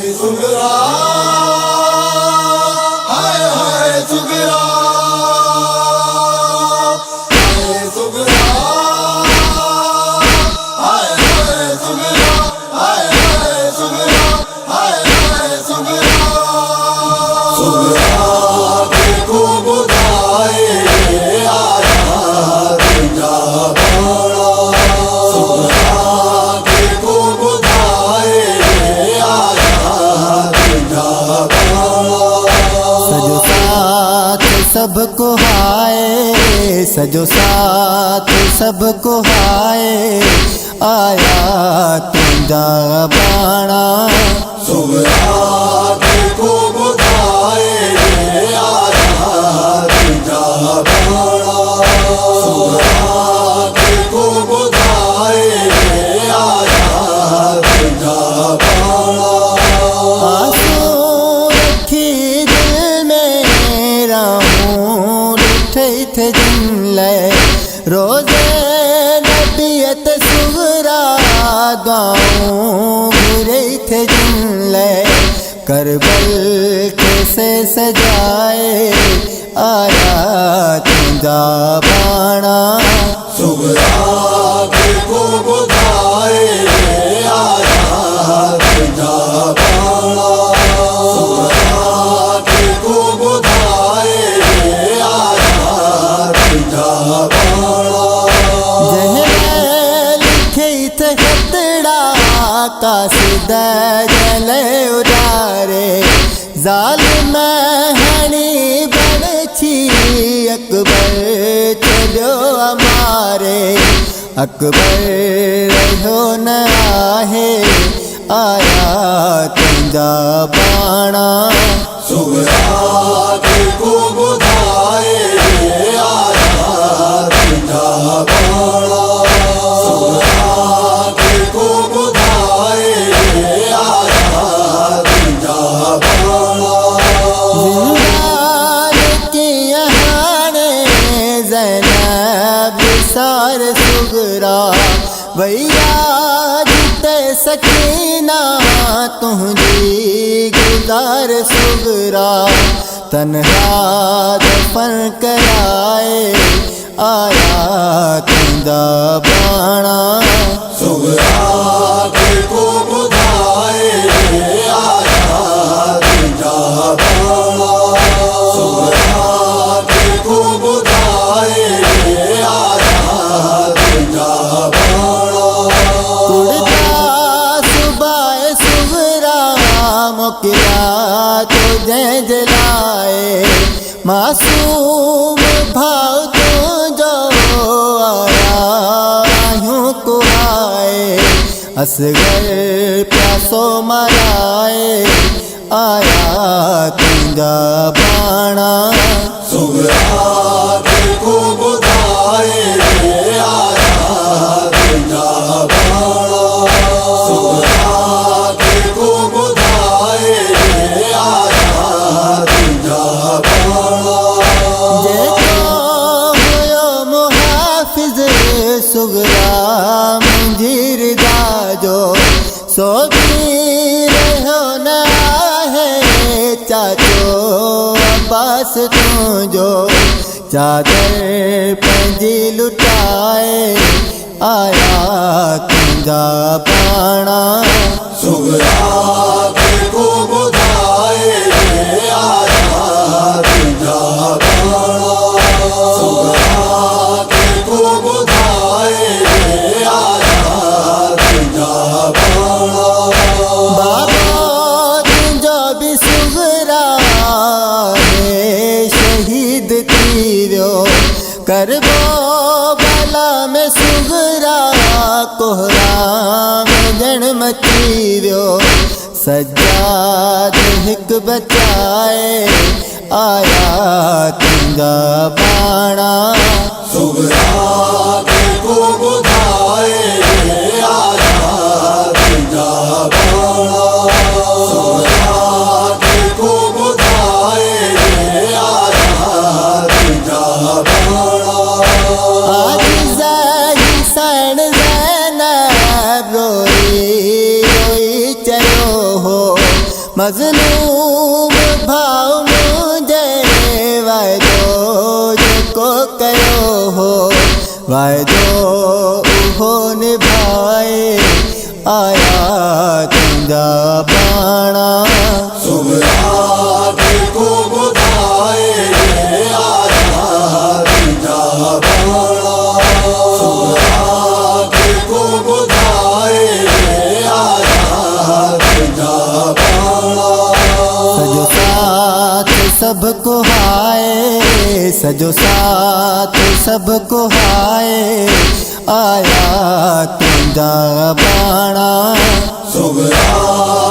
सुगरा हाय हाय सुगरा हाय सुगरा हाय हाय सुगरा हाय हाय सुगरा हाय हाय सुगरा सुगरा देखो बुधाए आया तुझा बाड़ा सुगरा देखो बुधाए आया तुझा बाड़ा सजो साथ सबको हाय सजो साथ सबको हाय आया तुझा बाड़ा सुगरा देखो बुधाए आया तुझा बाड़ा सुगरा देखो बुधाए आया तुझा बाड़ा आंसू रखी दिल में रहूं उठे थे जिनले रोजे नबियत सुगरा दुआऊं गिरे थे जिनले करबल कैसे सजाए आया तुझा बाड़ा सुगरा देखो बुधाए आया तुझा बाड़ा सुगरा देखो बुधाए आया तुझा बाड़ा जहर लिखे थे खतड़ा कासिद जले उतारे जालिम हनी बनछी अकबर चलो हमारे अकबर रहो न आहे आया तुझा बाड़ा सुगरा देखो बुधाए आया तुझा बाड़ा सुगरा देखो बुधाए आया तुझा बाड़ा जिंदान की यहाने ज़ैनब सार सुगरा भैया जिते सकीना तुझी गुजार सुगरा तन्हा दफन कराए आया तुझा बाड़ा सुगरा देखो बुधाए आया तुझा बाड़ा सुगरा देखो बुधाए आया तुझा बाड़ा उड़ता सुबह सुगरा मुकिया तुझे जलाए मासूम भाव तो जो आया यूं कुआए असगर प्यासो मराए आया तुझा बाड़ा सुगरा देखो बुधाए आया तुझा बाड़ा सुगरा देखो बुधाए आया तुझा बाड़ा जेको हुयो मुहाफिज सुगरा मुंजीर दाजो सो पीर हो न आहे चाचो अब्बास तुझो चादर पंजी लुटाए आया तुझा बाड़ा सुगरा देखो बुधाए आया तुझा बाड़ा सुगरा देखो बुधाए आया तुझा बाड़ा बाबा तुझो भी सुगरा है शहीद थीरो करबो बला में सुगरा कोहराम जन्म थीरो सज्जाद हिक बचाए आया तुझा बाड़ा सुगरा देखो बुधाए आया तुझा बाड़ा सुगरा देखो बुधाए आया तुझा बाड़ा आज जाही सण ज़ैनब रोई रोई चलो हो मज़लूम भाव मुंहिंजे वाइदो जेको कयो हो वाइदो उहो निभाए आया तुंहिंजा पाणा सुगरा जेको ॿुधाए आया तुंहिंजा पाणा सुगरा जेको ॿुधाए आया तुंहिंजा पाणा सॼो साथ सभु को हाय सॼो साथ सभु को हाय आया तुंहिंजा पाणा सुगरा